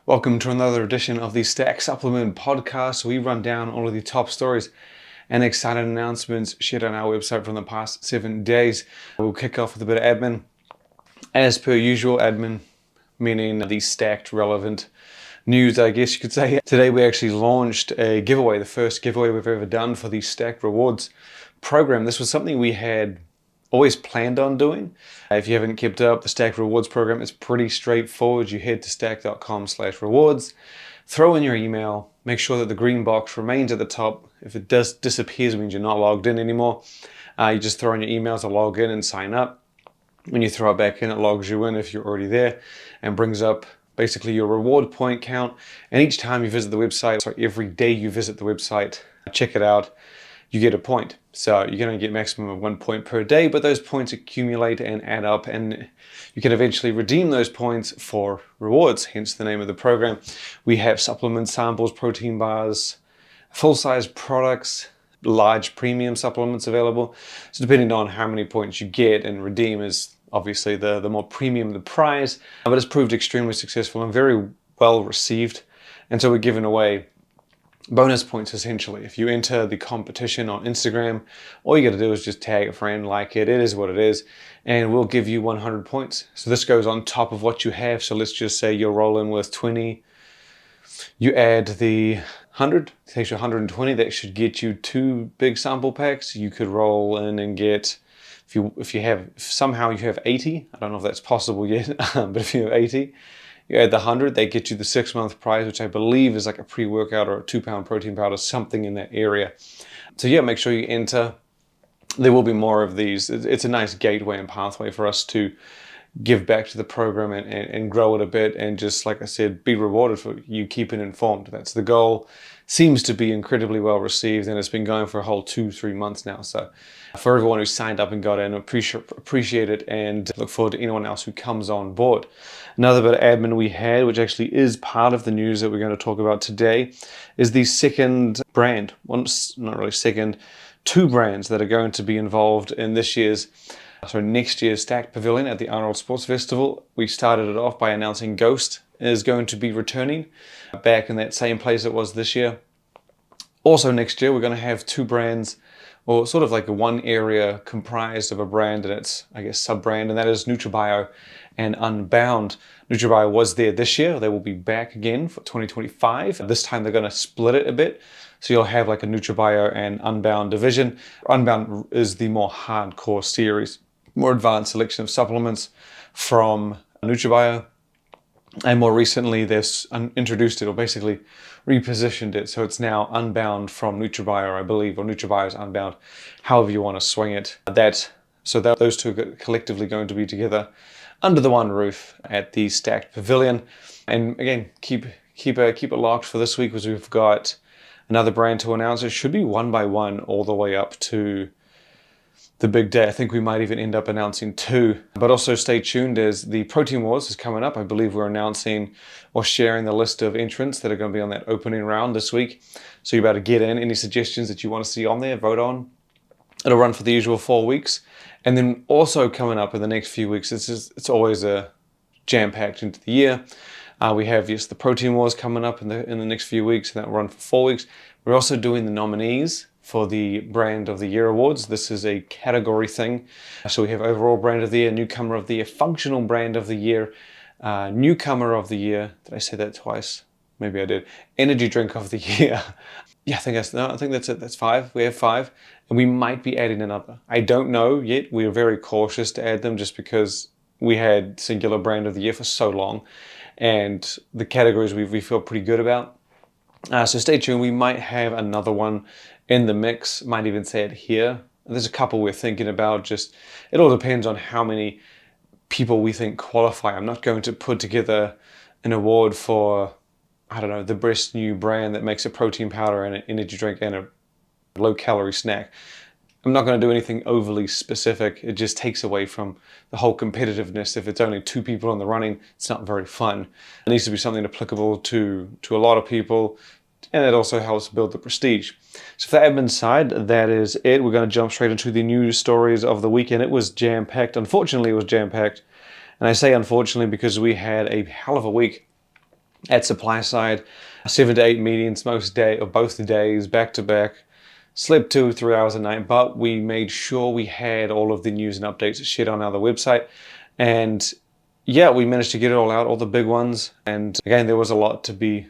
Welcome to another edition of the Stack Supplement Podcast. We run down all of the top stories and exciting announcements shared on our website from the past 7 days. We'll kick off with a bit of admin. As per usual, admin meaning the stacked relevant news, I guess you could say. Today we actually launched a giveaway, the first giveaway we've ever done for the Stack Rewards program. This was something we had always planned on doing. If you haven't kept up, the Stack Rewards program is pretty straightforward. You head to stack.com/rewards, throw in your email, make sure that the green box remains at the top. If it does disappears, it means you're not logged in anymore. You just throw in your email to log in and sign up. When you throw it back in, it logs you in if you're already there and brings up basically your reward point count. And each time you visit the website, so every day you visit the website, check it out, you get a point. So you're going to get maximum of 1 point per day, but those points accumulate and add up, and you can eventually redeem those points for rewards, hence the name of the program. We have supplement samples, protein bars, full-size products, large premium supplements available. So depending on how many points you get and redeem is obviously the more premium the prize, but it's proved extremely successful and very well received. And so we're giving away bonus points essentially. If you enter the competition on Instagram, all you got to do is just tag a friend, like it is what it is, and we'll give you 100 points. So this goes on top of what you have. So let's just say you're rolling with 20, you add the 100, it takes you 120. That should get you 2 big sample packs. You could roll in and get, if somehow you have 80, I don't know if that's possible yet, but if you have 80, you add the 100, they get you the 6-month prize, which I believe is like a pre-workout or a 2-pound protein powder, something in that area. So yeah, make sure you enter. There will be more of these. It's a nice gateway and pathway for us to give back to the program and grow it a bit, and just, like I said, be rewarded for you keeping informed. That's the goal. Seems to be incredibly well received, and it's been going for a whole 2-3 months now. So for everyone who signed up and got in, appreciate it, and look forward to anyone else who comes on board. Another bit of admin we had, which actually is part of the news that we're going to talk about today, is the second brand, not really second, 2 brands that are going to be involved in next year's Stack Pavilion at the Arnold Sports Festival. We started it off by announcing Ghost is going to be returning back in that same place it was this year. Also next year, we're going to have 2 brands, or sort of like one area comprised of a brand and its, I guess, sub-brand, and that is NutraBio and Unbound. NutraBio was there this year. They will be back again for 2025. This time they're going to split it a bit. So you'll have like a NutraBio and Unbound division. Unbound is the more hardcore series, more advanced selection of supplements from NutraBio. And more recently, they've introduced it, or basically repositioned it. So it's now Unbound from NutraBio, I believe, or NutraBio's Unbound, however you want to swing it. Those 2 are collectively going to be together under the one roof at the Stack Pavilion. And again, keep it locked for this week, because we've got another brand to announce. It should be one by one all the way up to the big day. I think we might even end up announcing 2. But also stay tuned, as the Protein Wars is coming up. I believe we're announcing or sharing the list of entrants that are going to be on that opening round this week. So you're about to get in. Any suggestions that you want to see on there, vote on. It'll run for the usual 4 weeks. And then also coming up in the next few weeks, it's always a jam-packed into the year. We have the Protein Wars coming up in the next few weeks, and that will run for 4 weeks. We're also doing the nominees for the Brand of the Year Awards. This is a category thing. So we have overall Brand of the Year, Newcomer of the Year, Functional Brand of the Year, Newcomer of the Year. Did I say that twice? Maybe I did. Energy Drink of the Year. Yeah, I think that's it. That's 5. We have 5. And we might be adding another. I don't know yet. We're very cautious to add them, just because we had singular Brand of the Year for so long. And the categories we feel pretty good about. So stay tuned. We might have another one in the mix. Might even say it here. There's a couple we're thinking about. It all depends on how many people we think qualify. I'm not going to put together an award for, I don't know, the best new brand that makes a protein powder and an energy drink and a low-calorie snack. I'm not going to do anything overly specific. It just takes away from the whole competitiveness. If it's only 2 people in the running, it's not very fun. It needs to be something applicable to a lot of people, and it also helps build the prestige. So for the admin side, that is it. We're going to jump straight into the news stories of the weekend. It was jam-packed. Unfortunately, it was jam-packed. And I say unfortunately because we had a hell of a week at supply side. 7 to 8 meetings most day, or both the days, back to back. Slept 2 or 3 hours a night, but we made sure we had all of the news and updates shared on our website. And yeah, we managed to get it all out, all the big ones. And again, there was a lot to be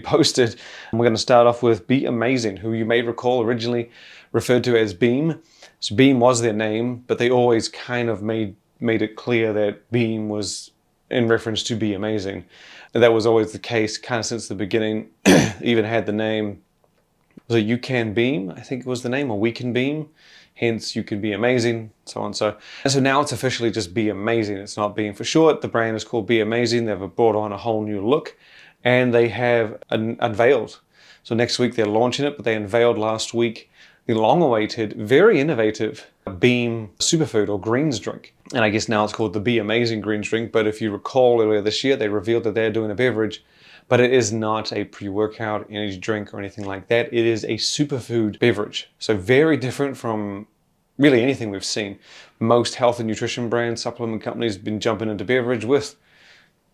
posted. And we're going to start off with Be Amazing, who you may recall originally referred to as Beam. So Beam was their name, but they always kind of made it clear that Beam was in reference to Be Amazing. And that was always the case kind of since the beginning. Even had the name, was it You Can Beam, I think it was the name, or We Can Beam, hence You Can Be Amazing, so on. So now it's officially just Be Amazing. It's not Beam for short. The brand is called Be Amazing. They've brought on a whole new look, and they have unveiled. So next week they're launching it, but they unveiled last week the long-awaited, very innovative Beam superfood or greens drink. And I guess now it's called the Be Amazing Greens drink. But if you recall earlier this year, they revealed that they're doing a beverage, but it is not a pre-workout energy drink or anything like that. It is a superfood beverage. So very different from really anything we've seen. Most health and nutrition brands, supplement companies have been jumping into beverage with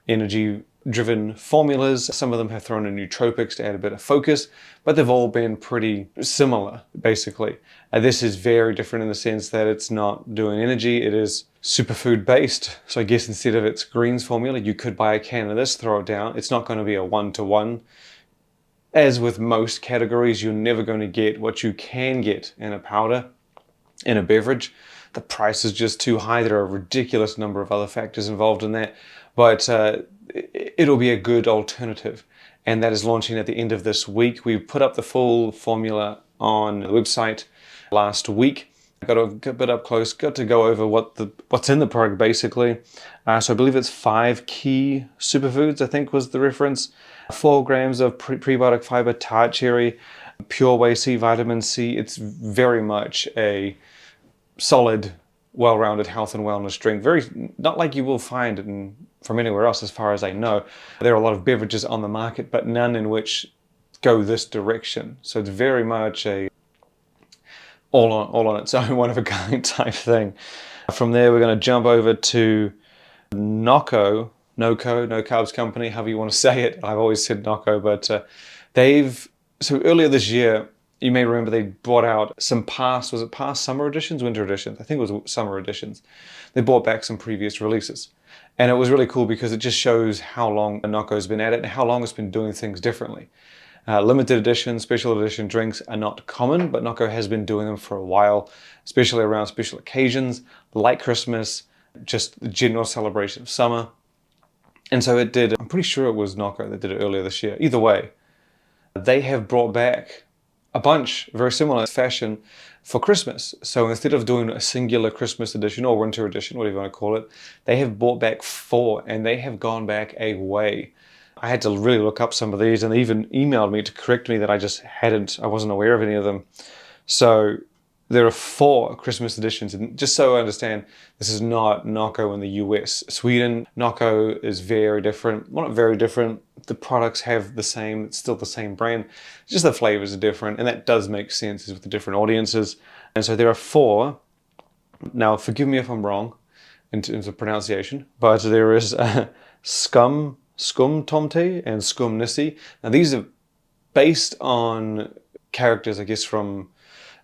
energy-driven formulas. Some of them have thrown in nootropics to add a bit of focus, but they've all been pretty similar, basically. This is very different in the sense that it's not doing energy, it is superfood based. So I guess instead of its greens formula, you could buy a can of this, throw it down. It's not going to be a one-to-one. As with most categories, you're never going to get what you can get in a powder, in a beverage. The price is just too high. There are a ridiculous number of other factors involved in that. But it'll be a good alternative. And that is launching at the end of this week. We put up the full formula on the website last week. Got a bit up close, got to go over what's in the product basically. So I believe it's 5 key superfoods, I think was the reference. 4 grams of prebiotic fiber, tart cherry, pure whey C, vitamin C. It's very much a solid, well-rounded health and wellness drink. Very, not like you will find from anywhere else as far as I know. There are a lot of beverages on the market, but none in which go this direction. So it's very much a all on its own, one of a kind type thing. From there, we're going to jump over to NOCCO, No Carbs Company, however you want to say it. I've always said NOCCO, but so earlier this year, you may remember they brought out some past summer editions, winter editions? I think it was summer editions. They brought back some previous releases. And it was really cool because it just shows how long NOCCO's been at it and how long it's been doing things differently. Limited edition, special edition drinks are not common, but NOCCO has been doing them for a while, especially around special occasions like Christmas, just the general celebration of summer. And so it did, I'm pretty sure it was NOCCO that did it earlier this year. Either way, they have brought back a bunch, very similar fashion, for Christmas. So instead of doing a singular Christmas edition or winter edition, whatever you want to call it, they have brought back 4, and they have gone back a way. I had to really look up some of these, and they even emailed me to correct me that I wasn't aware of any of them. So there are 4 Christmas editions, and just so I understand, this is not NOCCO in the US. Sweden, NOCCO is very different. Well, not very different. The products have the same, it's still the same brand. Just the flavors are different, and that does make sense with the different audiences. And so there are 4. Now, forgive me if I'm wrong in terms of pronunciation, but there is Skum Tomte and Skum Nissi. Now, these are based on characters, I guess, from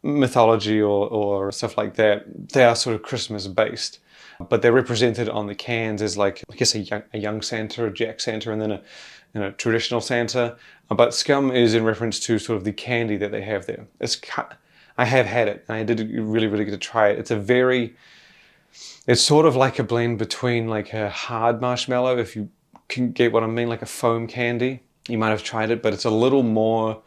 mythology or stuff like that. They are sort of Christmas based, but they're represented on the cans as like, I guess, a young Santa, a Jack Santa, and then a traditional Santa. But Scum is in reference to sort of the candy that they have there. I have had it, and I did really, really get to try it. It's sort of like a blend between like a hard marshmallow, if you can get what I mean, like a foam candy. You might have tried it, but it's a little more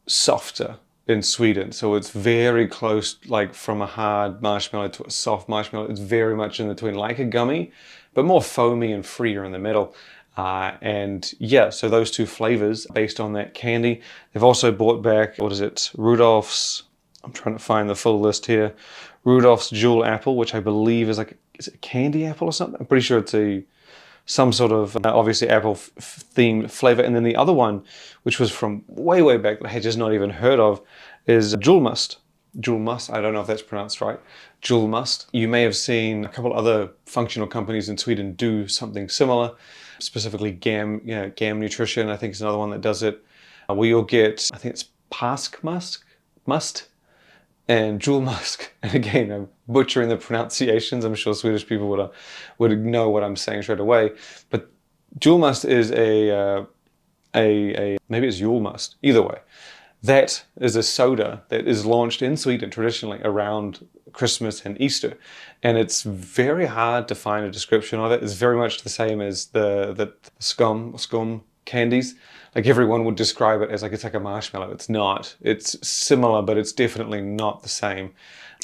softer in Sweden. So it's very close, like from a hard marshmallow to a soft marshmallow. It's very much in between, like a gummy, but more foamy and freer in the middle. And yeah, so those 2 flavors based on that candy. They've also brought back, Rudolph's, I'm trying to find the full list here. Rudolph's Jewel Apple, which I believe is like, is it a candy apple or something? I'm pretty sure it's some sort of obviously apple themed flavor. And then the other one, which was from way back that I had just not even heard of, is Jewel Must. Jewel Must. I don't know if that's pronounced right. Jewel Must. You may have seen a couple other functional companies in Sweden do something similar, specifically GAM Nutrition, I think is another one that does it. We all get, I think it's Must and Jewel Musk. And again, I'm butchering the pronunciations. I'm sure Swedish people would know what I'm saying straight away. But Jewel Must is maybe it's Jule Must, either way. That is a soda that is launched in Sweden traditionally around Christmas and Easter. And it's very hard to find a description of it. It's very much the same as the scum candies. Like everyone would describe it as like it's like a marshmallow. It's not. It's similar, but it's definitely not the same.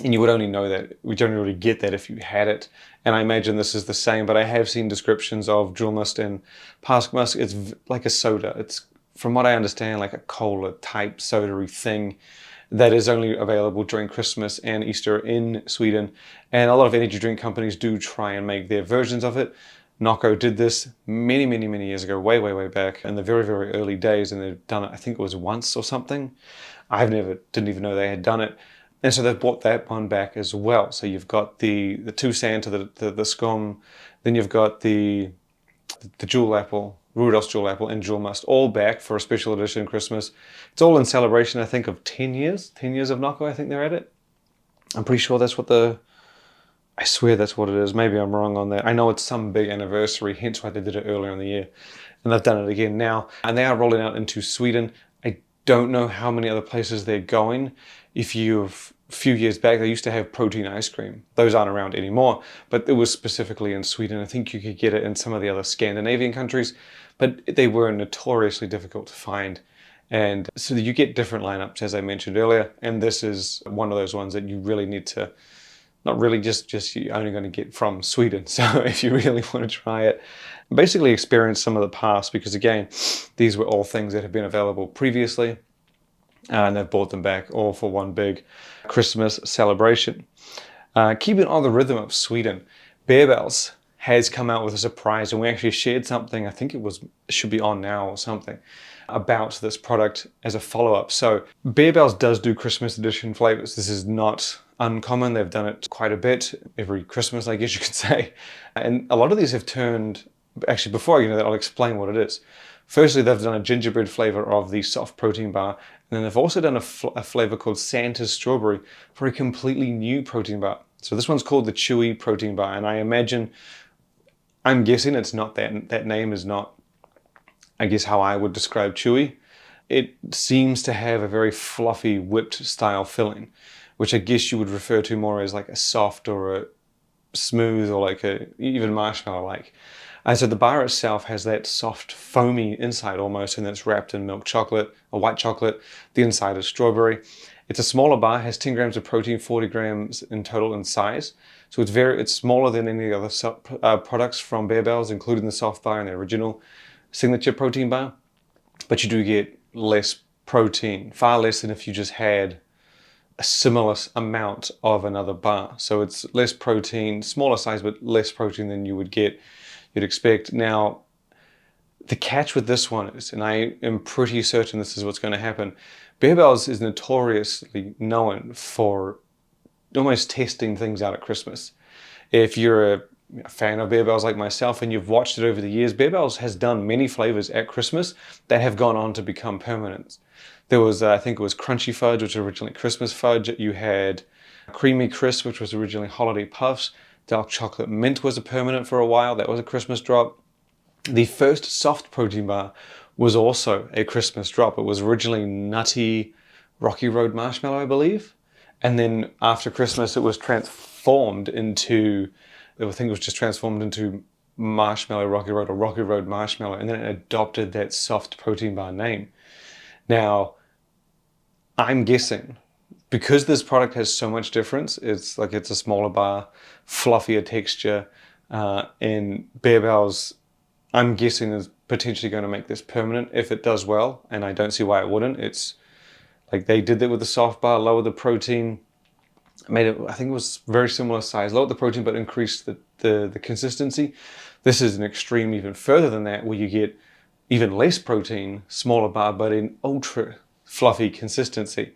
And you would only know that, we don't really get that if you had it. And I imagine this is the same, but I have seen descriptions of Jewel Must and Pask Musk. It's like a soda. It's, from what I understand, like a cola type soda-y thing that is only available during Christmas and Easter in Sweden. And a lot of energy drink companies do try and make their versions of it. NOCCO did this many, many, many years ago, way, way, way back in the very, very early days, and they've done it, I think it was once or something. Didn't even know they had done it. And so they've brought that one back as well. So you've got the Tusan to the scum, then you've got the Jewel Apple, Rudolph's Jewel Apple and Jewel Must, all back for a special edition Christmas. It's all in celebration, I think, of 10 years. 10 years of NOCCO, I think they're at it. I'm pretty sure that's what I swear that's what it is. Maybe I'm wrong on that. I know it's some big anniversary, hence why they did it earlier in the year. And they've done it again now. And they are rolling out into Sweden. I don't know how many other places they're going. A few years back, they used to have protein ice cream. Those aren't around anymore, but it was specifically in Sweden. I think you could get it in some of the other Scandinavian countries, but they were notoriously difficult to find. And so you get different lineups, as I mentioned earlier, and this is one of those ones that you really need to, not really just you're only going to get from Sweden. So if you really want to try it, basically experience some of the past, because again, these were all things that have been available previously. And they've brought them back all for one big Christmas celebration. Keeping on the rhythm of Sweden, Barebells has come out with a surprise, and we actually shared something, I think it should be on now or something, about this product as a follow-up. So Barebells does do Christmas edition flavors. This is not uncommon. They've done it quite a bit every Christmas, I guess you could say. And a lot of these have turned, actually before I get into that, I'll explain what it is. Firstly, they've done a gingerbread flavor of the soft protein bar, and then they've also done a flavor called Santa's Strawberry for a completely new protein bar. So this one's called the Chewy protein bar, and I'm guessing it's not that name is not, I guess, how I would describe Chewy. It seems to have a very fluffy whipped style filling, which I guess you would refer to more as like a soft or a smooth or like even marshmallow-like. And so the bar itself has that soft, foamy inside almost, and it's wrapped in milk chocolate or white chocolate. The inside is strawberry. It's a smaller bar, has 10 grams of protein, 40 grams in total in size. So it's smaller than any other products from Barebells, including the soft bar and the original signature protein bar. But you do get less protein, far less than if you just had a similar amount of another bar. So it's less protein, smaller size, but less protein than you'd expect. Now, the catch with this one is, and I am pretty certain this is what's going to happen, Barebells is notoriously known for almost testing things out at Christmas. If you're a fan of Barebells like myself and you've watched it over the years, Barebells has done many flavors at Christmas that have gone on to become permanent. There was, I think it was Crunchy Fudge, which was originally Christmas Fudge. You had Creamy Crisp, which was originally Holiday Puffs. Dark Chocolate Mint was a permanent for a while. That was a Christmas drop. The first soft protein bar was also a Christmas drop. It was originally Nutty Rocky Road Marshmallow, I believe. And then after Christmas, it was transformed into, I think it was just transformed into Marshmallow Rocky Road or Rocky Road Marshmallow. And then it adopted that soft protein bar name. Now, I'm guessing, because this product has so much difference, it's a smaller bar, fluffier texture, and Barebells, I'm guessing, is potentially going to make this permanent if it does well, and I don't see why it wouldn't. It's like they did that with the soft bar, lowered the protein, made it, I think it was very similar size, lowered the protein but increased the consistency. This is an extreme even further than that, where you get even less protein, smaller bar, but in ultra fluffy consistency.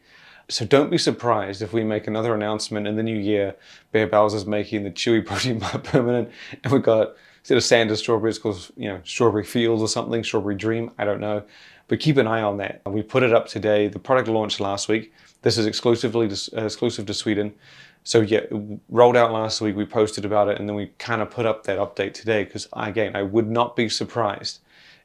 So don't be surprised if we make another announcement in the new year. Barebells is making the Chewy protein bar permanent, and we've got, instead of Sanders strawberry, it's called, Strawberry Fields or something, Strawberry Dream, I don't know. But keep an eye on that. We put it up today. The product launched last week. This is exclusive to Sweden. So yeah, it rolled out last week. We posted about it, and then we kind of put up that update today because, again, I would not be surprised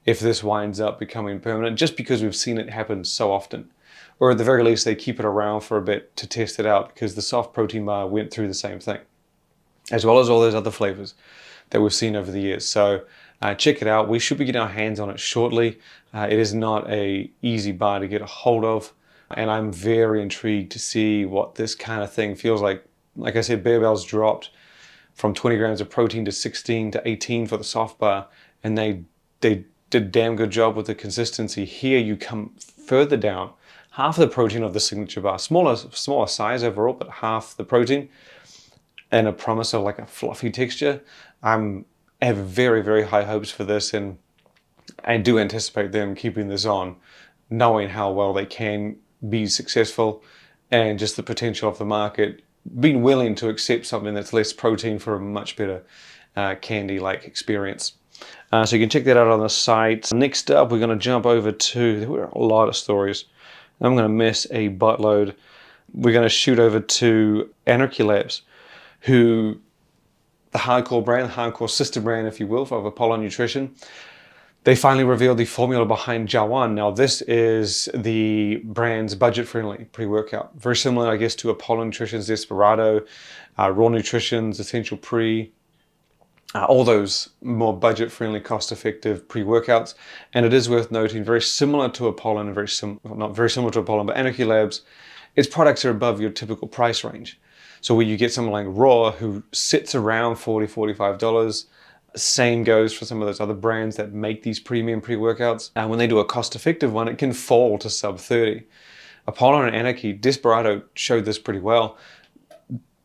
if this winds up becoming permanent, just because we've seen it happen so often. Or at the very least, they keep it around for a bit to test it out, because the soft protein bar went through the same thing, as well as all those other flavors that we've seen over the years. So check it out. We should be getting our hands on it shortly. It is not an easy bar to get a hold of, and I'm very intrigued to see what this kind of thing feels like. Like I said, Barebells dropped from 20 grams of protein to 16 to 18 for the soft bar, and they did a damn good job with the consistency. Here you come further down, half the protein of the signature bar, smaller size overall, but half the protein, and a promise of like a fluffy texture. I have very, very high hopes for this, and I do anticipate them keeping this on, knowing how well they can be successful, and just the potential of the market being willing to accept something that's less protein for a much better candy-like experience. So you can check that out on the site. Next up, we're going to jump over to, there were a lot of stories. I'm going to miss a buttload. We're going to shoot over to Anarchy Labs, who, the hardcore brand, hardcore sister brand, if you will, of Apollo Nutrition. They finally revealed the formula behind Jawan. Now, this is the brand's budget-friendly pre-workout. Very similar, I guess, to Apollo Nutrition's Desperado, Raw Nutrition's Essential Pre, all those more budget-friendly, cost-effective pre-workouts. And it is worth noting, very similar to Apollo, and not very similar to Apollo, but Anarchy Labs, its products are above your typical price range. So where you get someone like Raw, who sits around $40, $45, same goes for some of those other brands that make these premium pre-workouts. And when they do a cost-effective one, it can fall to sub 30. Apollo and Anarchy, Desperado showed this pretty well.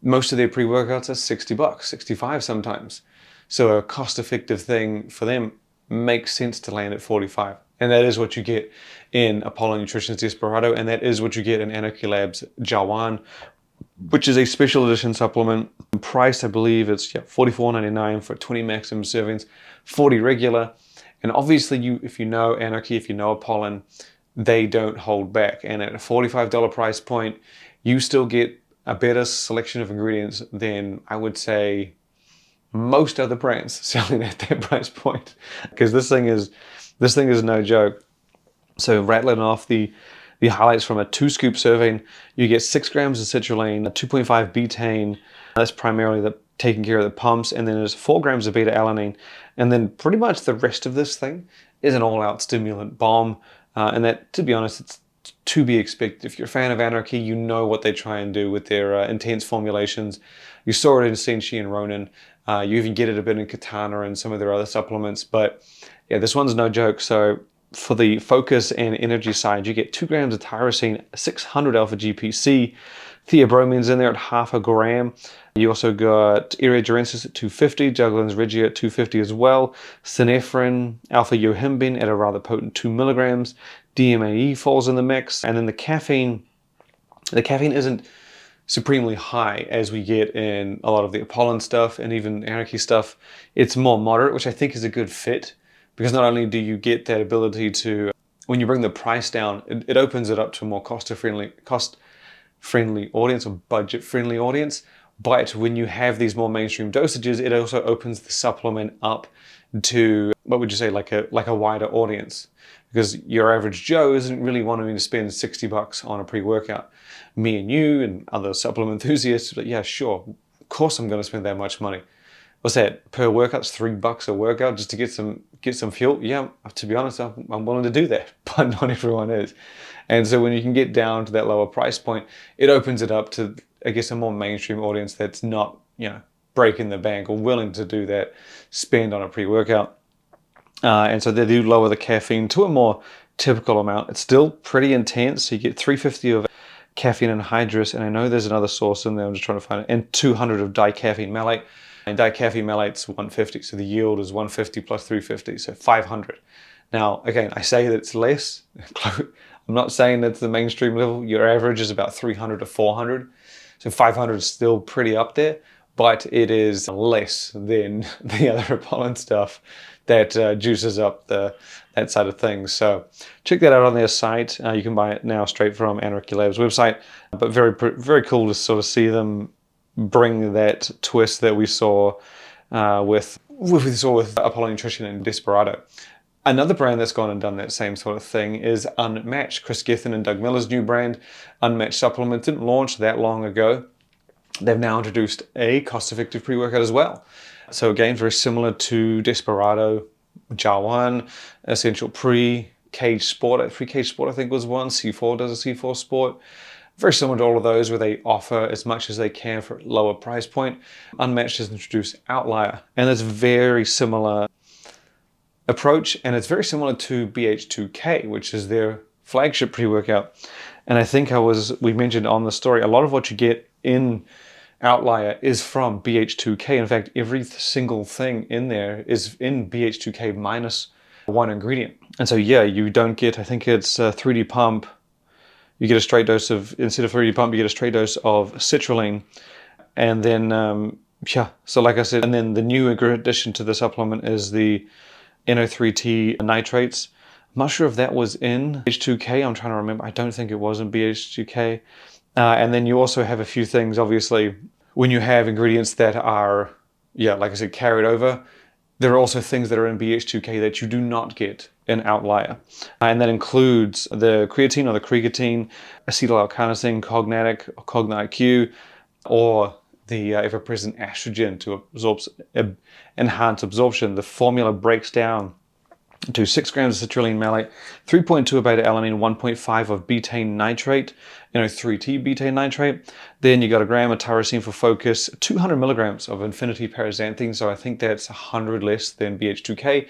Most of their pre-workouts are $60, 65 sometimes. So a cost-effective thing for them makes sense to land at 45. And that is what you get in Apollo Nutrition's Desperado, and that is what you get in Anarchy Labs' Jawan, which is a special edition supplement. Priced, I believe it's $44.99 for 20 maximum servings, 40 regular. And obviously, if you know Anarchy, if you know Apollo, they don't hold back. And at a $45 price point, you still get a better selection of ingredients than, I would say, most other brands selling at that price point. Because this thing is no joke. So rattling off the highlights from a 2-scoop serving, you get 6 grams of citrulline, 2.5 betaine, that's primarily taking care of the pumps, and then there's 4 grams of beta-alanine, and then pretty much the rest of this thing is an all-out stimulant bomb, and that, to be honest, it's to be expected. If you're a fan of Anarchy, you know what they try and do with their intense formulations. You saw it in Senshi and Ronin, you even get it a bit in Katana and some of their other supplements, but yeah, this one's no joke. So for the focus and energy side, you get 2 grams of tyrosine, 600 alpha GPC, theobromines in there at half a gram. You also got Iridorensis at 250, Juglans regia at 250 as well, Synephrine, alpha yohimbine at a rather potent 2 milligrams, DMAE falls in the mix, and then the caffeine isn't supremely high as we get in a lot of the Apollo stuff and even Anarchy stuff. It's more moderate, which I think is a good fit, because not only do you get that ability to, when you bring the price down, it opens it up to a more cost-friendly audience, or budget-friendly audience. But when you have these more mainstream dosages, it also opens the supplement up to, what would you say, like a wider audience. Because your average Joe isn't really wanting to spend $60 on a pre-workout. Me and you and other supplement enthusiasts, but yeah, sure, of course I'm going to spend that much money. What's that, per workout? It's $3 a workout just to get some fuel? Yeah, to be honest, I'm willing to do that, but not everyone is. And so when you can get down to that lower price point, it opens it up to, I guess, a more mainstream audience that's not, breaking the bank or willing to do that spend on a pre-workout. And so they do lower the caffeine to a more typical amount. It's still pretty intense. So you get 350 of caffeine anhydrous, and I know there's another source in there, I'm just trying to find it, and 200 of dicaffeine malate. And dicaffeine malate's 150, so the yield is 150 plus 350, so 500. Now, again, I say that it's less. I'm not saying that's the mainstream level. Your average is about 300 to 400. So 500 is still pretty up there, but it is less than the other Apollon stuff that juices up that side of things. So check that out on their site. You can buy it now straight from Anarchy Labs website, but very cool to sort of see them bring that twist that we saw with Apollo Nutrition and Desperado. Another brand that's gone and done that same sort of thing is Unmatched. Chris Gethin and Doug Miller's new brand, Unmatched Supplements, didn't launch that long ago. They've now introduced a cost-effective pre-workout as well. So again, very similar to Desperado, Jawan, Essential Pre, Cage Sport. Free Cage Sport I think was one. C4 does a C4 Sport. Very similar to all of those where they offer as much as they can for a lower price point. Unmatched has introduced Outlier, and it's very similar approach, and it's very similar to BH2K, which is their flagship pre-workout. And I think we mentioned on the story, a lot of what you get in Outlier is from BH2K. In fact, every single thing in there is in BH2K minus one ingredient. And so yeah, you don't get, I think it's 3D Pump. You get a straight dose of, instead of 3D Pump, you get a straight dose of citrulline. And then, so like I said, and then the new addition to the supplement is the NO3T nitrates. I'm not sure if that was in BH2K. I'm trying to remember. I don't think it was in BH2K. And then you also have a few things, obviously, when you have ingredients that are, like I said, carried over, there are also things that are in BH2K that you do not get in Outlier. And that includes the creatine or the creatine, acetyl-L-carnosine, Cognatic or Cogni-Q, or the ever-present estrogen to enhance absorption. The formula breaks down to 6 grams of citrulline malate, 3.2 of beta-alanine, 1.5 of betaine nitrate, 3T betaine nitrate. Then you got a gram of tyrosine for focus, 200 milligrams of infinity paraxanthine, so I think that's 100 less than BH2K.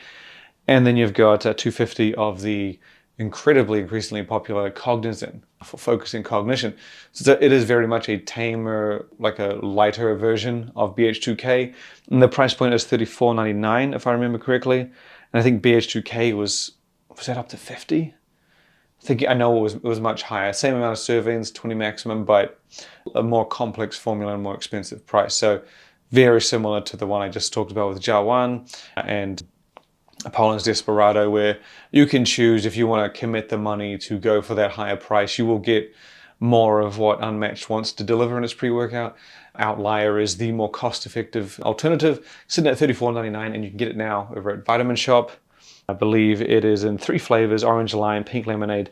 And then you've got 250 of the increasingly popular cognizin for focusing cognition. So it is very much a tamer, like a lighter version of BH2K. And the price point is $34.99, if I remember correctly. And I think BH2K was that up to 50? I know it was much higher. Same amount of servings, 20 maximum, but a more complex formula and more expensive price. So very similar to the one I just talked about with Jawan and Apollon's Desperado, where you can choose if you want to commit the money to go for that higher price. You will get more of what Unmatched wants to deliver in its pre-workout. Outlier is the more cost-effective alternative, sitting at $34.99, and you can get it now over at Vitamin Shop. I believe it is in 3 flavors: orange lime, pink lemonade,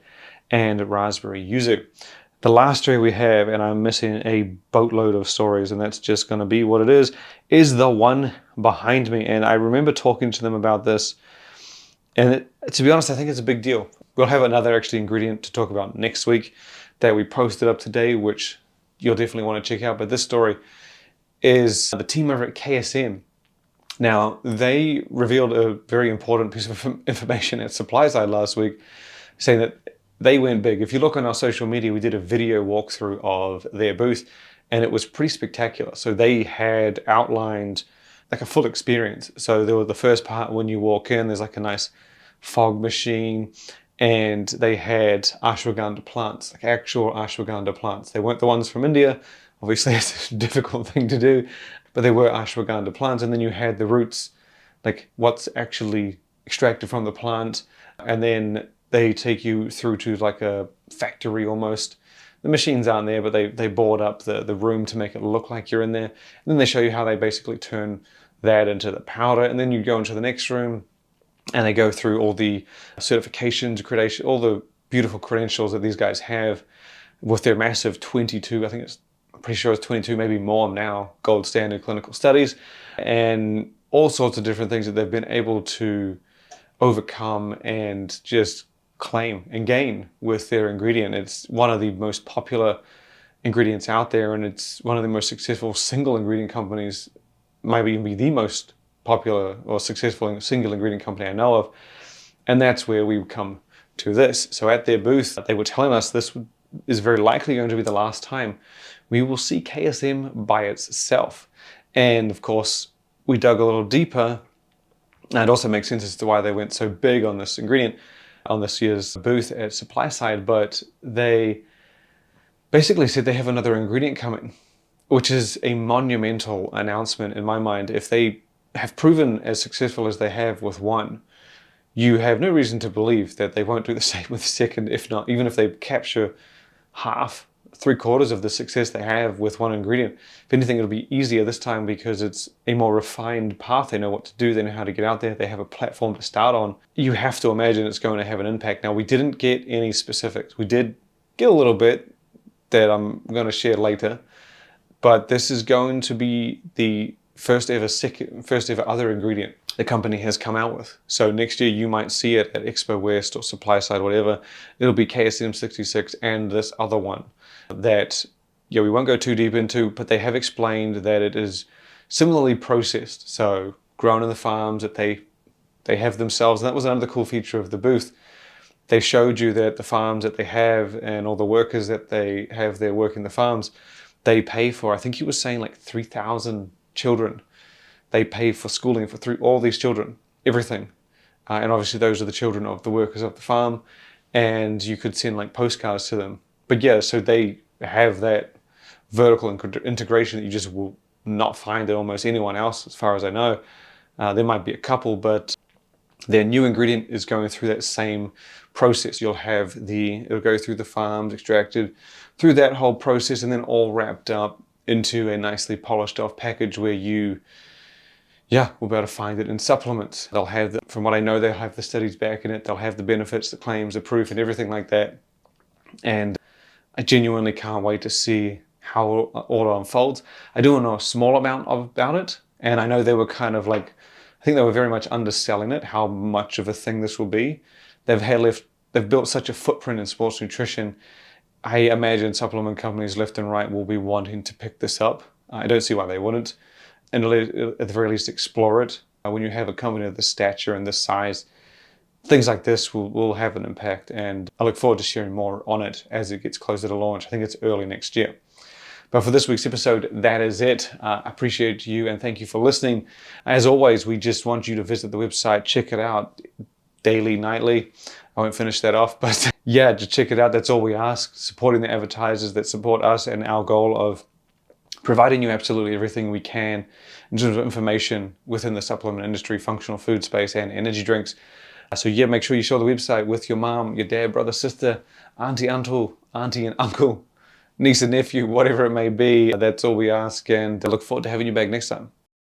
and raspberry yuzu. The last story we have, and I'm missing a boatload of stories, and that's just going to be what it is the one behind me. And I remember talking to them about this, and to be honest, I think it's a big deal. We'll have another actually ingredient to talk about next week that we posted up today, which you'll definitely want to check out. But this story is the team over at KSM. Now, they revealed a very important piece of information at SupplySide last week, saying that they went big. If you look on our social media, we did a video walkthrough of their booth, and it was pretty spectacular. So they had outlined like a full experience. So there was the first part when you walk in, there's like a nice fog machine, and they had ashwagandha plants, like actual ashwagandha plants. They weren't the ones from India. Obviously, it's a difficult thing to do, but they were ashwagandha plants. And then you had the roots, like what's actually extracted from the plant. And then they take you through to like a factory almost. The machines aren't there, but they board up the room to make it look like you're in there. And then they show you how they basically turn that into the powder. And then you go into the next room, and they go through all the certifications, accreditation, all the beautiful credentials that these guys have with their massive 22, I'm pretty sure it's 22, maybe more now, gold standard clinical studies, and all sorts of different things that they've been able to overcome and just claim and gain with their ingredient. It's one of the most popular ingredients out there, and it's one of the most successful single ingredient companies, maybe even be the most popular or successful single ingredient company I know of. And that's where we come to this. So at their booth, they were telling us this is very likely going to be the last time we will see KSM by itself. And of course, we dug a little deeper, and it also makes sense as to why they went so big on this ingredient. on this year's booth at Supply Side, but they basically said they have another ingredient coming, which is a monumental announcement in my mind. If they have proven as successful as they have with one, you have no reason to believe that they won't do the same with the second, if not, even if they capture half, 3/4 of the success they have with one ingredient. If anything, it'll be easier this time because it's a more refined path. They know what to do, they know how to get out there, they have a platform to start on. You have to imagine it's going to have an impact. Now, we didn't get any specifics. We did get a little bit that I'm going to share later, but this is going to be the first ever other ingredient the company has come out with. So next year you might see it at Expo West or Supply Side, whatever. It'll be KSM-66 and this other one that, yeah, we won't go too deep into, but they have explained that it is similarly processed. So grown in the farms that they have themselves. And that was another cool feature of the booth. They showed you that the farms that they have and all the workers that they have there working the farms, they pay for, I think he was saying like 3,000 children. They pay for schooling for all these children, everything. And obviously those are the children of the workers of the farm, and you could send like postcards to them. But yeah, so they have that vertical integration that you just will not find at almost anyone else, as far as I know. There might be a couple, but their new ingredient is going through that same process. It'll go through the farms, extracted through that whole process, and then all wrapped up into a nicely polished off package where we'll be able to find it in supplements. They'll have, from what I know, they'll have the studies back in it. They'll have the benefits, the claims, the proof, and everything like that. And I genuinely can't wait to see how all unfolds. I do know a small amount about it, and I know they were kind of like, I think they were very much underselling it, how much of a thing this will be. They've built such a footprint in sports nutrition. I imagine supplement companies left and right will be wanting to pick this up. I don't see why they wouldn't. And at the very least explore it. When you have a company of this stature and this size, things like this will have an impact, and I look forward to sharing more on it as it gets closer to launch. I think it's early next year. But for this week's episode, that is it. I appreciate you and thank you for listening. As always, we just want you to visit the website, check it out daily, nightly. I won't finish that off, but yeah, just check it out. That's all we ask. Supporting the advertisers that support us and our goal of providing you absolutely everything we can in terms of information within the supplement industry, functional food space, and energy drinks. So yeah, make sure you share the website with your mom, your dad, brother, sister, auntie and uncle, niece and nephew, whatever it may be. That's all we ask, and I look forward to having you back next time.